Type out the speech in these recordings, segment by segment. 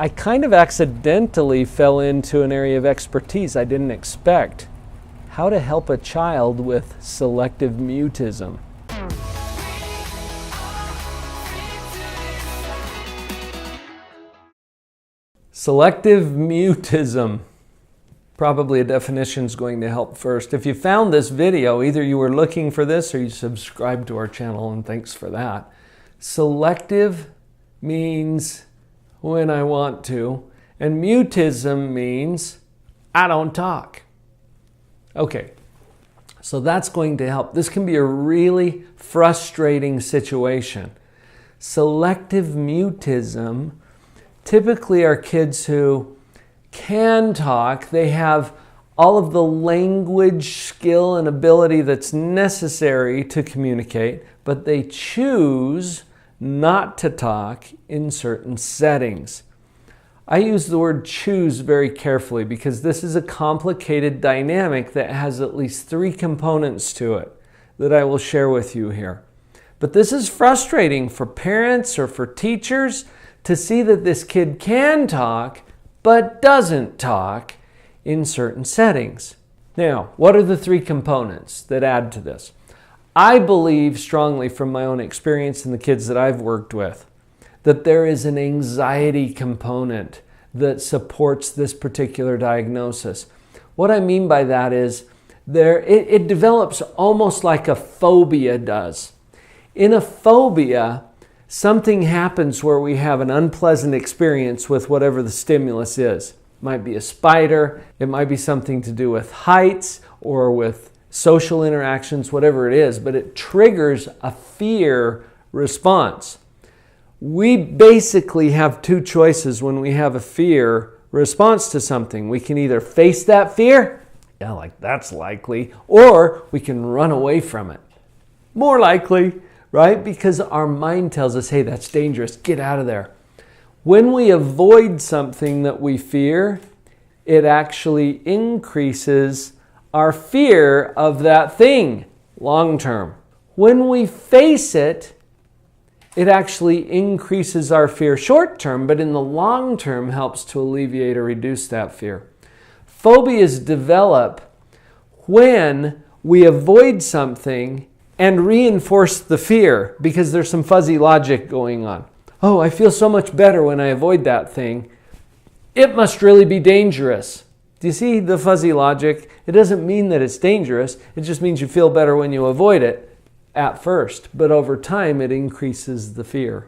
I kind of accidentally fell into an area of expertise I didn't expect. How to help a child with selective mutism. Selective mutism. Probably a definition is going to help first. If you found this video, either you were looking for this or you subscribed to our channel, and thanks for that. Selective means when I want to, and mutism means I don't talk. Okay, so that's going to help. This can be a really frustrating situation. Selective mutism typically are kids who can talk. They have all of the language skill and ability that's necessary to communicate, but they choose not to talk in certain settings. I use the word choose very carefully because this is a complicated dynamic that has at least 3 components to it that I will share with you here. But this is frustrating for parents or for teachers to see that this kid can talk but doesn't talk in certain settings. Now, what are the 3 components that add to this? I believe strongly from my own experience and the kids that I've worked with that there is an anxiety component that supports this particular diagnosis. What I mean by that is it develops almost like a phobia does. In a phobia, something happens where we have an unpleasant experience with whatever the stimulus is. It might be a spider, it might be something to do with heights or with social interactions, whatever it is, but it triggers a fear response. We basically have 2 choices when we have a fear response to something. We can either face that fear, yeah, like that's likely, or we can run away from it. More likely, right? Because our mind tells us, hey, that's dangerous, get out of there. When we avoid something that we fear, it actually increases our fear of that thing long term. When we face it, it actually increases our fear short term, but in the long term helps to alleviate or reduce that fear. Phobias develop when we avoid something and reinforce the fear because there's some fuzzy logic going on. Oh, I feel so much better when I avoid that thing. It must really be dangerous. Do you see the fuzzy logic? It doesn't mean that it's dangerous. It just means you feel better when you avoid it at first. But over time, it increases the fear.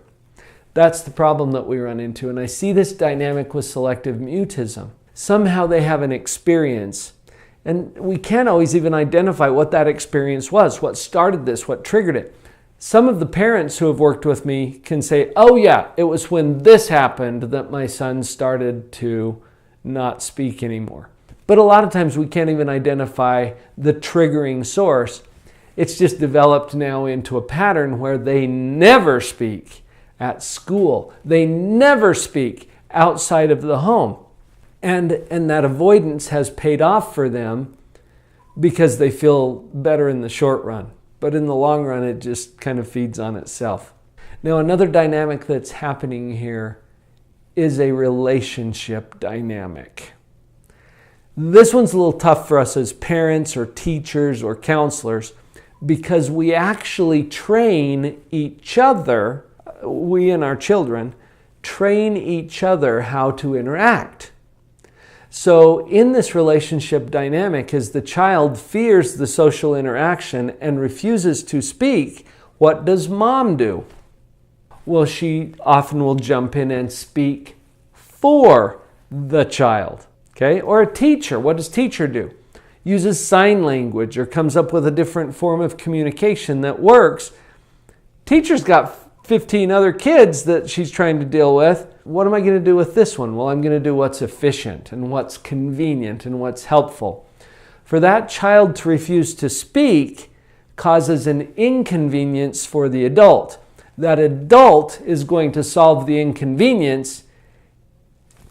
That's the problem that we run into. And I see this dynamic with selective mutism. Somehow they have an experience. And we can't always even identify what that experience was, what started this, what triggered it. Some of the parents who have worked with me can say, oh yeah, it was when this happened that my son started to not speak anymore. But a lot of times we can't even identify the triggering source. It's just developed now into a pattern where they never speak at school. They never speak outside of the home. And that avoidance has paid off for them because they feel better in the short run. But in the long run, it just kind of feeds on itself. Now, another dynamic that's happening here is a relationship dynamic. This one's a little tough for us as parents or teachers or counselors because we actually train each other, we and our children, train each other how to interact. So in this relationship dynamic, as the child fears the social interaction and refuses to speak, what does mom do? Well, she often will jump in and speak for the child, okay? Or a teacher, what does teacher do? Uses sign language or comes up with a different form of communication that works. Teacher's got 15 other kids that she's trying to deal with. What am I going to do with this one? Well, I'm going to do what's efficient and what's convenient and what's helpful. For that child to refuse to speak causes an inconvenience for the adult. That adult is going to solve the inconvenience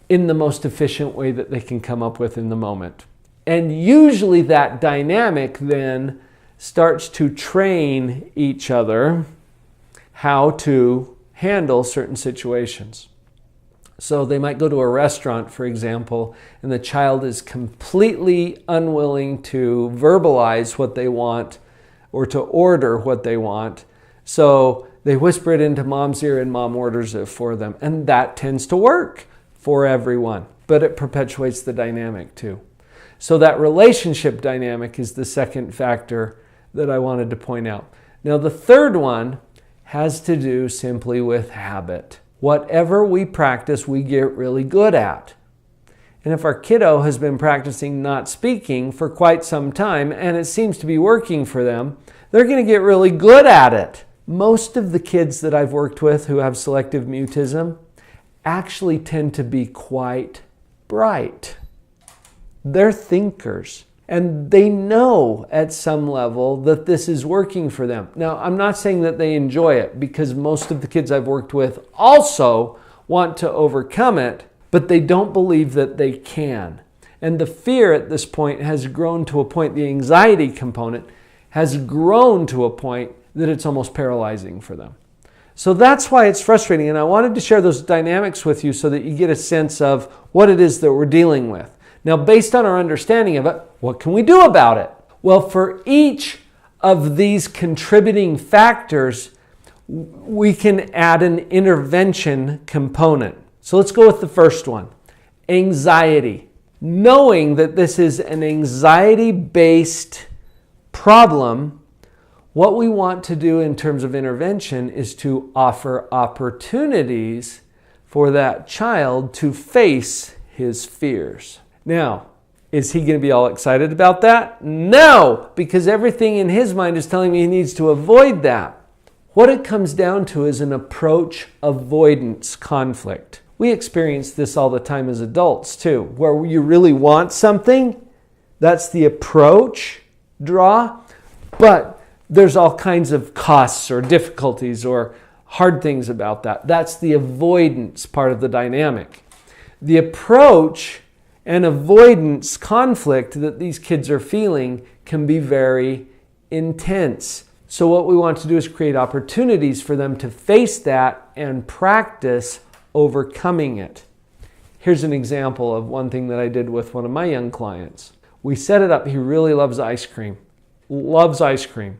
in the most efficient way that they can come up with in the moment. And usually that dynamic then starts to train each other how to handle certain situations. So they might go to a restaurant, for example, and the child is completely unwilling to verbalize what they want or to order what they want. So they whisper it into mom's ear and mom orders it for them. And that tends to work for everyone, but it perpetuates the dynamic too. So that relationship dynamic is the second factor that I wanted to point out. Now the third one has to do simply with habit. Whatever we practice, we get really good at. And if our kiddo has been practicing not speaking for quite some time and it seems to be working for them, they're going to get really good at it. Most of the kids that I've worked with who have selective mutism actually tend to be quite bright. They're thinkers. And they know at some level that this is working for them. Now, I'm not saying that they enjoy it, because most of the kids I've worked with also want to overcome it, but they don't believe that they can. And the fear at this point has grown to a point, the anxiety component has grown to a point that it's almost paralyzing for them. So that's why it's frustrating. And I wanted to share those dynamics with you so that you get a sense of what it is that we're dealing with. Now, based on our understanding of it, what can we do about it? Well, for each of these contributing factors, we can add an intervention component. So let's go with the first one, anxiety. Knowing that this is an anxiety-based problem, what we want to do in terms of intervention is to offer opportunities for that child to face his fears. Now, is he going to be all excited about that? No, because everything in his mind is telling me he needs to avoid that. What it comes down to is an approach avoidance conflict. We experience this all the time as adults too, where you really want something, that's the approach draw, but there's all kinds of costs or difficulties or hard things about that. That's the avoidance part of the dynamic. The approach and avoidance conflict that these kids are feeling can be very intense. So what we want to do is create opportunities for them to face that and practice overcoming it. Here's an example of one thing that I did with one of my young clients. We set it up. He really loves ice cream. Loves ice cream.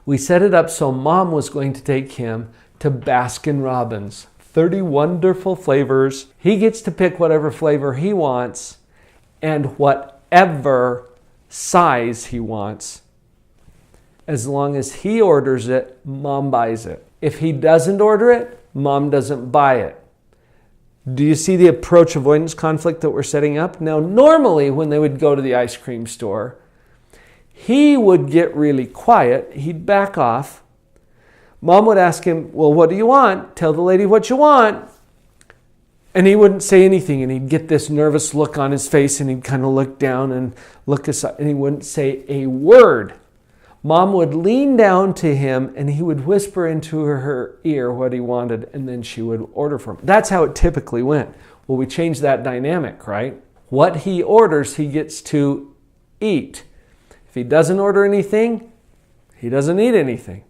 We set it up so mom was going to take him to Baskin-Robbins. 30 wonderful flavors. He gets to pick whatever flavor he wants and whatever size he wants. As long as he orders it, mom buys it. If he doesn't order it, mom doesn't buy it. Do you see the approach avoidance conflict that we're setting up? Now, normally when they would go to the ice cream store, he would get really quiet. He'd back off. Mom would ask him, well, what do you want? Tell the lady what you want. And he wouldn't say anything, and he'd get this nervous look on his face, and he'd kind of look down and look aside, and he wouldn't say a word. Mom would lean down to him, and he would whisper into her ear what he wanted, and then she would order for him. That's how it typically went. Well, we changed that dynamic, right? What he orders, he gets to eat. If he doesn't order anything, he doesn't eat anything.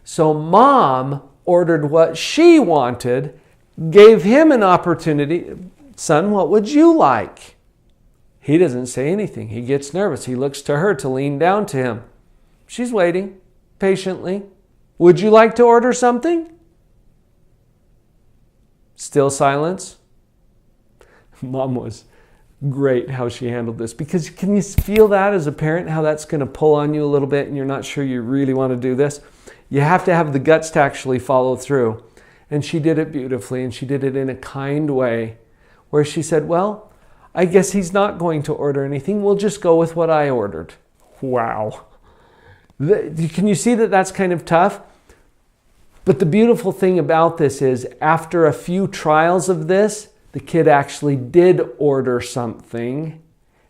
So mom ordered what she wanted, gave him an opportunity. Son, what would you like? He doesn't say anything. He gets nervous. He looks to her to lean down to him. She's waiting patiently. Would you like to order something? Still silence. Mom was great how she handled this, because can you feel that as a parent, how that's going to pull on you a little bit and you're not sure you really want to do this? You have to have the guts to actually follow through. And she did it beautifully, and she did it in a kind way where she said, well, I guess he's not going to order anything. We'll just go with what I ordered. Wow. Can you see that that's kind of tough? But the beautiful thing about this is after a few trials of this, the kid actually did order something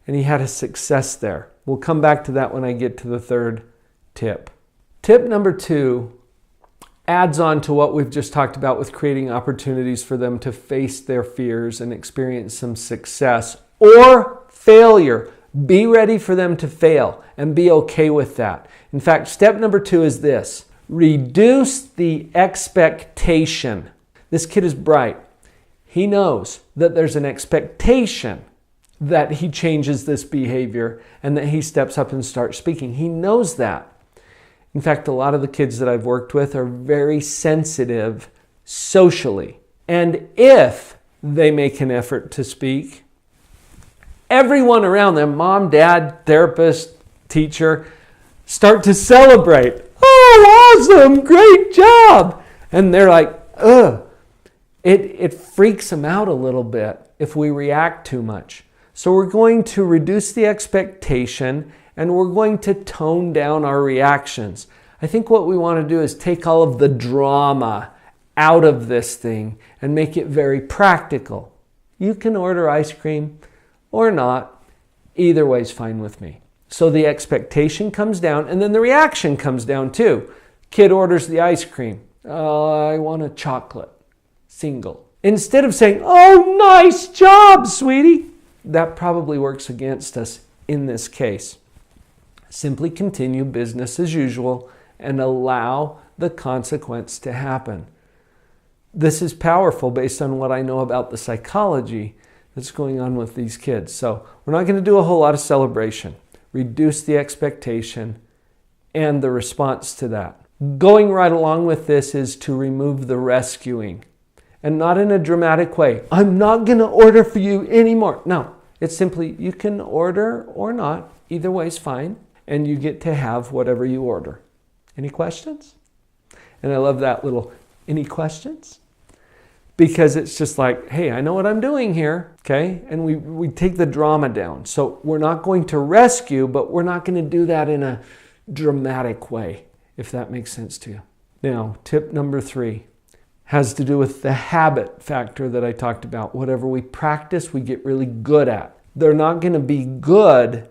and he had a success there. We'll come back to that when I get to the third tip. Tip number 2 adds on to what we've just talked about with creating opportunities for them to face their fears and experience some success or failure. Be ready for them to fail and be okay with that. In fact, step number 2 is this: reduce the expectation. This kid is bright. He knows that there's an expectation that he changes this behavior and that he steps up and starts speaking. He knows that. In fact, a lot of the kids that I've worked with are very sensitive socially. And if they make an effort to speak, everyone around them, mom, dad, therapist, teacher, start to celebrate. Oh, awesome, great job. And they're like, ugh. It freaks them out a little bit if we react too much. So we're going to reduce the expectation and we're going to tone down our reactions. I think what we want to do is take all of the drama out of this thing and make it very practical. You can order ice cream or not. Either way is fine with me. So the expectation comes down and then the reaction comes down too. Kid orders the ice cream. I want a chocolate, single. Instead of saying, oh, nice job, sweetie. That probably works against us in this case. Simply continue business as usual and allow the consequence to happen. This is powerful based on what I know about the psychology that's going on with these kids. So we're not going to do a whole lot of celebration. Reduce the expectation and the response to that. Going right along with this is to remove the rescuing. And not in a dramatic way. I'm not going to order for you anymore. No, it's simply you can order or not. Either way is fine. And you get to have whatever you order. Any questions? And I love that little, any questions? Because it's just like, hey, I know what I'm doing here. Okay? And we take the drama down. So we're not going to rescue, but we're not going to do that in a dramatic way, if that makes sense to you. Now, tip number 3. Has to do with the habit factor that I talked about. Whatever we practice, we get really good at. They're not going to be good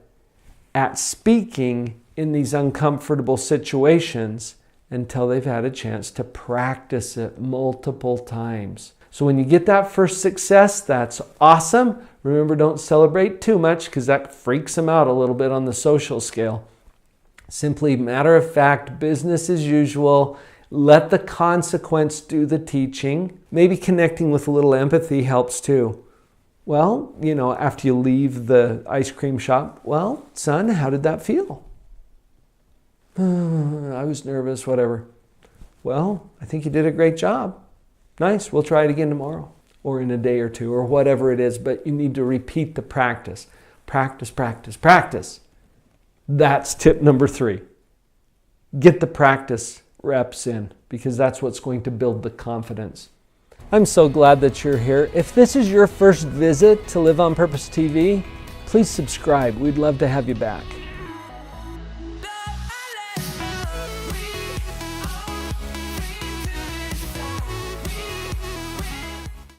at speaking in these uncomfortable situations until they've had a chance to practice it multiple times. So when you get that first success, that's awesome. Remember, don't celebrate too much because that freaks them out a little bit on the social scale. Simply matter of fact, business as usual. Let the consequence do the teaching. Maybe connecting with a little empathy helps too. Well, after you leave the ice cream shop, well, son, how did that feel? I was nervous, whatever. Well, I think you did a great job. Nice, we'll try it again tomorrow or in a day or two or whatever it is, but you need to repeat the practice. Practice, practice, practice. That's tip number 3. Get the practice reps in because that's what's going to build the confidence. I'm so glad that you're here. If this is your first visit to Live on Purpose TV, please subscribe. We'd love to have you back.